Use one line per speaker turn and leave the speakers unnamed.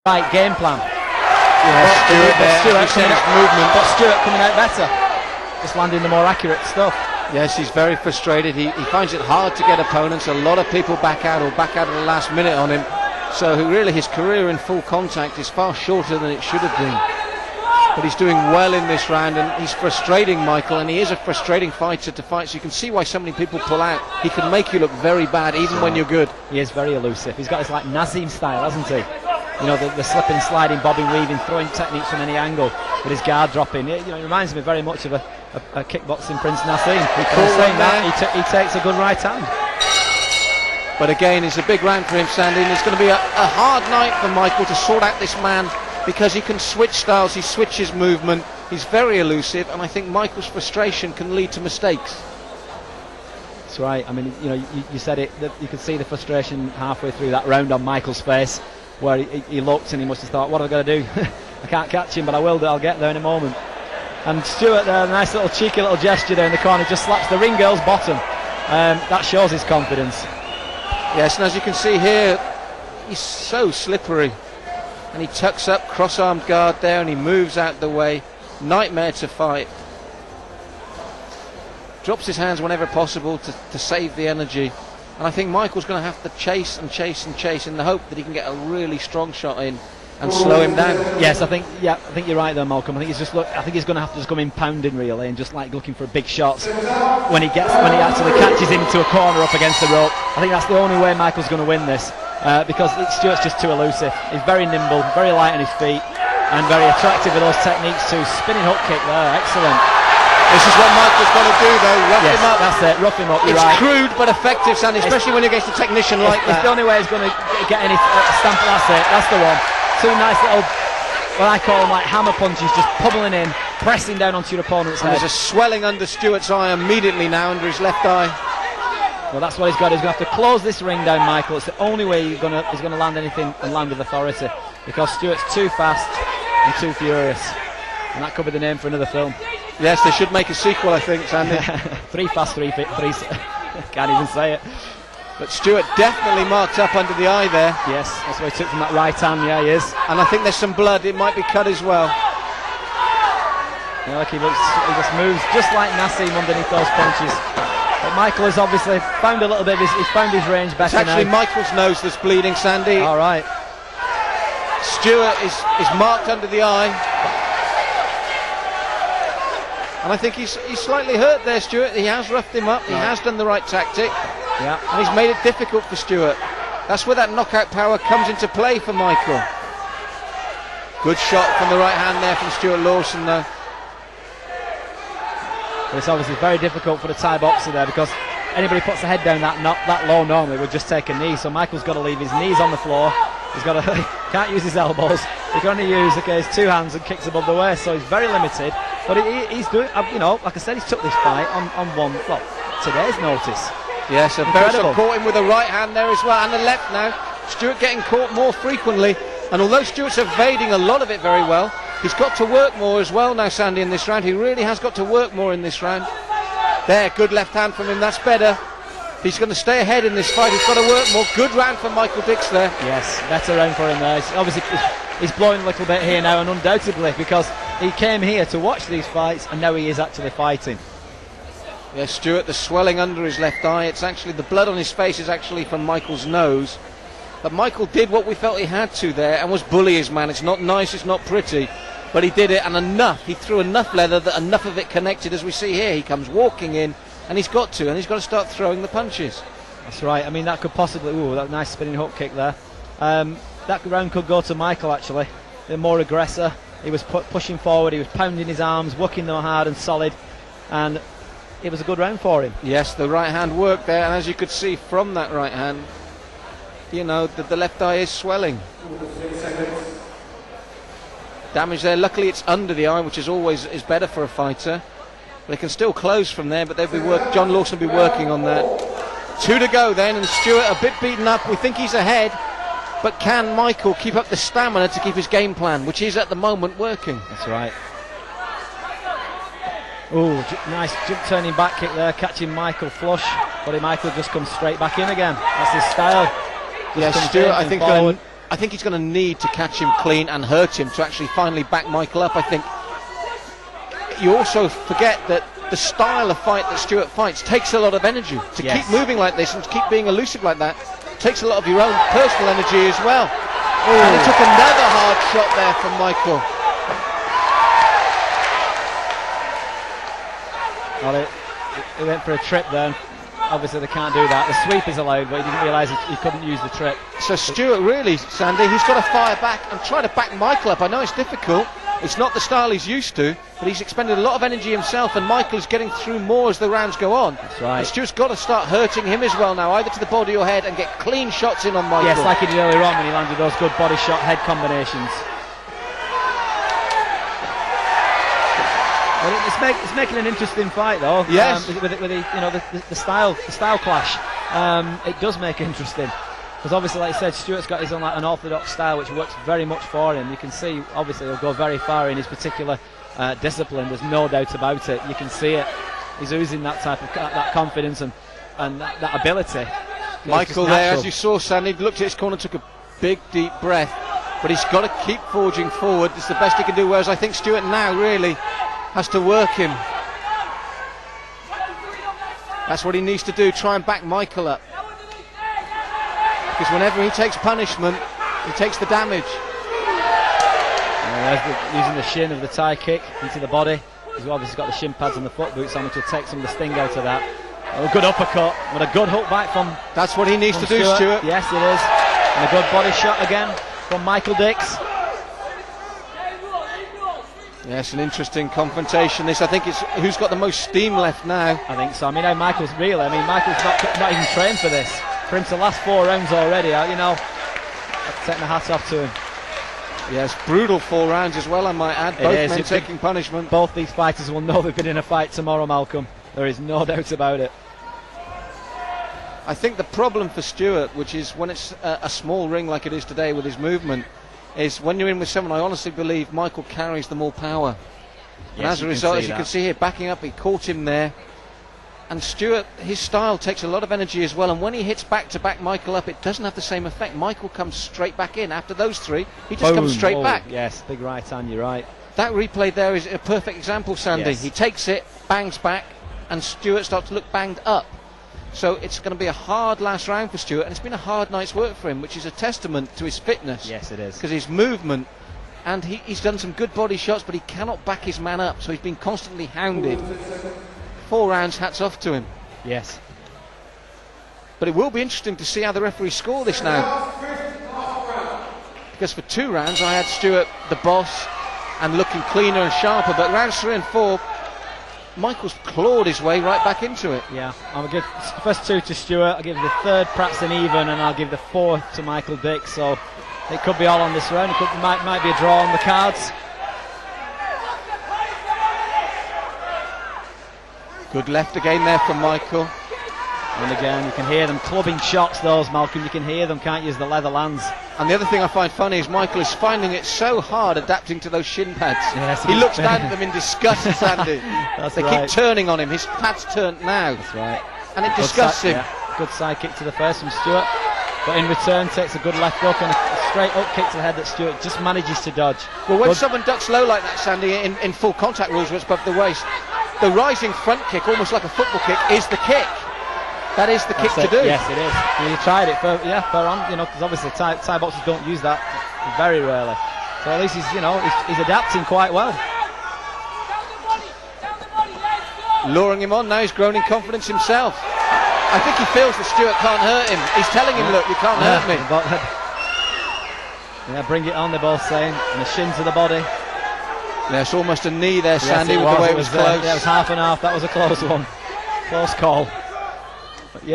right game plan.
Movement.
Stuart coming out better, just landing the more accurate stuff.
Yes, he's very frustrated. He finds it hard to get opponents. A lot of people back out or back out at the last minute on him. So really his career in full contact is far shorter than it should have been. But he's doing well in this round, and he's frustrating Michael, and he is a frustrating fighter to fight. So you can see why so many people pull out. He can make you look very bad even when you're good.
He is very elusive. He's got his like Nazim style, hasn't he? You know, the slipping, sliding, bobbing, weaving, throwing techniques from any angle with his guard dropping. It reminds me very much of a kickboxing Prince Nassim. He takes a good right hand.
But again, it's a big round for him, Sandy, and it's going to be a hard night for Michael to sort out this man, because he can switch styles, he switches movement, he's very elusive, and I think Michael's frustration can lead to mistakes.
That's right. I mean, you said it, that you could see the frustration halfway through that round on Michael's face, where he looked and he must have thought, what have I got to do? I can't catch him, but I will do. I'll get there in a moment. And Stuart there, a nice little cheeky little gesture there in the corner, just slaps the ring girl's bottom. That shows his confidence.
Yes, and as you can see here, he's so slippery. And he tucks up, cross-armed guard there, and he moves out the way. Nightmare to fight. Drops his hands whenever possible to save the energy. And I think Michael's going to have to chase and chase and chase in the hope that he can get a really strong shot in and slow him down.
Yes, I think you're right there, Malcolm. I think he's going to have to just come in pounding really, and just like looking for big shots when he actually catches him into a corner up against the rope. I think that's the only way Michael's going to win this, because Stuart's just too elusive. He's very nimble, very light on his feet, and very attractive with those techniques too. Spinning hook kick there, excellent.
This is what Michael's got to do, though. Rough him up.
That's it. Rough him up.
It's crude but effective, Sandy, especially when you're against a technician like that.
It's the only way he's going to get any stamp. That's it. That's the one. Two nice little, what I call them like hammer punches, just pummeling in, pressing down onto your opponent's head.
There's a swelling under Stuart's eye immediately now, under his left eye.
Well, that's what he's got. He's going to have to close this ring down, Michael. It's the only way he's going to land anything and land with authority, because Stuart's too fast and too furious, and that could be the name for another film.
Yes, they should make a sequel, I think, Sandy.
3 Fast, 3 Fit, 3. Can't even say it.
But Stuart definitely marked up under the eye there.
Yes, that's what he took from that right hand. Yeah, he is.
And I think there's some blood. It might be cut as well.
Yeah, look, he just moves just like Nassim underneath those punches. But Michael has obviously found a little bit. He's found his range better.
It's actually
now.
Michael's nose that's bleeding, Sandy.
All right.
Stuart is marked under the eye. And I think he's slightly hurt there, Stuart. He has roughed him up. He has done the right tactic.
Yeah.
And he's made it difficult for Stuart. That's where that knockout power comes into play for Michael. Good shot from the right hand there from Stuart Lawson, though.
But it's obviously very difficult for the Thai boxer there, because anybody puts the head down that low normally would just take a knee. So Michael's got to leave his knees on the floor. He's got to can't use his elbows. He's going to use his 2 hands and kicks above the waist. So he's very limited. But he's doing, like I said, he's took this fight on today's notice.
Yes, and Beresford caught him with the right hand there as well, and the left now. Stuart getting caught more frequently, and although Stuart's evading a lot of it very well, he's got to work more as well now, Sandy, in this round. He really has got to work more in this round. There, good left hand from him, that's better. If he's going to stay ahead in this fight, he's got to work more. Good round for Michael Dix there.
Yes, better round for him there. Obviously, he's blowing a little bit here now, and undoubtedly, because he came here to watch these fights, and now he is actually fighting.
Yes, Stuart, the swelling under his left eye. It's actually, the blood on his face is actually from Michael's nose. But Michael did what we felt he had to there, and was bully his man. It's not nice, it's not pretty, but he did it, and enough. He threw enough leather that enough of it connected, as we see here. He comes walking in, and he's got to start throwing the punches.
That's right. I mean, that could possibly, that nice spinning hook kick there. That round could go to Michael, actually. The more aggressor. He was pushing forward, he was pounding his arms, working them hard and solid, and it was a good round for him.
Yes, the right hand worked there, and as you could see from that right hand, the left eye is swelling. Damage there. Luckily it's under the eye, which is better for a fighter. But it can still close from there, but John Lawson will be working on that. 2 to go then, and Stuart a bit beaten up. We think he's ahead, but can Michael keep up the stamina to keep his game plan, which is at the moment working?
That's right. Oh, nice jump turning back kick there, catching Michael flush, but Michael just comes straight back in again. That's his style.
Yes, Stuart, I think I think he's going to need to catch him clean and hurt him to actually finally back Michael up. I think you also forget that the style of fight that Stuart fights takes a lot of energy. To keep moving like this and to keep being elusive like that takes a lot of your own personal energy as well. And he took another hard shot there from Michael.
Well, he went for a trip there. Obviously they can't do that. The sweep is allowed, but he didn't realise he couldn't use the trip.
So Stuart really, Sandy, he's got to fire back and try to back Michael up. I know it's difficult. It's not the style he's used to, but he's expended a lot of energy himself, and Michael is getting through more as the rounds go on.
That's right.
And Stuart's got to start hurting him as well now, either to the body or head, and get clean shots in on Michael.
Yes, like he did earlier on when he landed those good body shot head combinations. Well, it's making an interesting fight, though.
Yes.
With the style clash, it does make it interesting. Because obviously, like I said, Stuart's got his own unorthodox style, which works very much for him. You can see, obviously, he'll go very far in his particular discipline. There's no doubt about it. You can see it. He's oozing that type of that confidence and that ability.
Michael there, as you saw, Sandy, looked at his corner, took a big, deep breath. But he's got to keep forging forward. It's the best he can do. Whereas I think Stuart now really has to work him. That's what he needs to do, try and back Michael up. Because whenever he takes punishment, he takes the damage.
Using the shin of the tie kick into the body. He's obviously got the shin pads and the foot boots on, which will take some of the sting out of that. A good uppercut, but a good hook back from...
That's what he needs to do, Stuart.
Yes, it is. And a good body shot again from Michael Dix.
Yes, an interesting confrontation. This, I think, it's who's got the most steam left now.
I think so. I mean, Michael's not even trained for this. For him to last 4 rounds already, I'm taking the hat off to him.
Yes, brutal 4 rounds as well, I might add. Both men taking punishment.
Both these fighters will know they've been in a fight tomorrow, Malcolm. There is no doubt about it.
I think the problem for Stuart, which is when it's a small ring like it is today with his movement, is when you're in with someone, I honestly believe Michael carries the more power. And as a result, as you can see here, backing up, he caught him there. And Stuart, his style takes a lot of energy as well, and when he hits back to back Michael up, it doesn't have the same effect. Michael comes straight back in. After those 3, he just comes straight back.
Yes, big right hand, you're right.
That replay there is a perfect example, Sandy.
Yes.
He takes it, bangs back, and Stuart starts to look banged up. So it's going to be a hard last round for Stuart, and it's been a hard night's work for him, which is a testament to his fitness.
Yes, it is.
Because his movement, and he's done some good body shots, but he cannot back his man up, so he's been constantly hounded. 4 rounds, hats off to him.
Yes.
But it will be interesting to see how the referees score this now. Because for 2 rounds I had Stuart the boss and looking cleaner and sharper, but rounds 3 and 4, Michael's clawed his way right back into it.
Yeah, I'll give the first 2 to Stuart, I'll give the 3rd perhaps an even, and I'll give the 4th to Michael Dix. So it could be all on this round. It might be a draw on the cards.
Good left again there from Michael.
And again, you can hear them clubbing shots, those, Malcolm. You can hear them, can't you, as the leather lands.
And the other thing I find funny is Michael is finding it so hard adapting to those shin pads.
Yes,
he looks down at them in disgust, Sandy. They keep turning on him. His pads turned now.
That's right.
And it disgusts him.
Yeah. Good side kick to the face from Stuart. But in return, takes a good left hook and a straight up kick to the head that Stuart just manages to dodge.
Well, when someone ducks low like that, Sandy, in full contact rules where it's above the waist, the rising front kick, almost like a football kick, is the kick. That is the kick to do.
Yes, it is. You tried it for on, because obviously Thai boxers don't use that very rarely. So at least he's adapting quite well.
Luring him on now, he's grown in confidence himself. I think he feels that Stuart can't hurt him. He's telling him, look, you can't hurt me.
Bring it on, they're both saying. And the shins of the body.
There's almost a knee there, Sandy,
yes,
with the way it was close.
Yeah, it was half and half. That was a close one. Close call.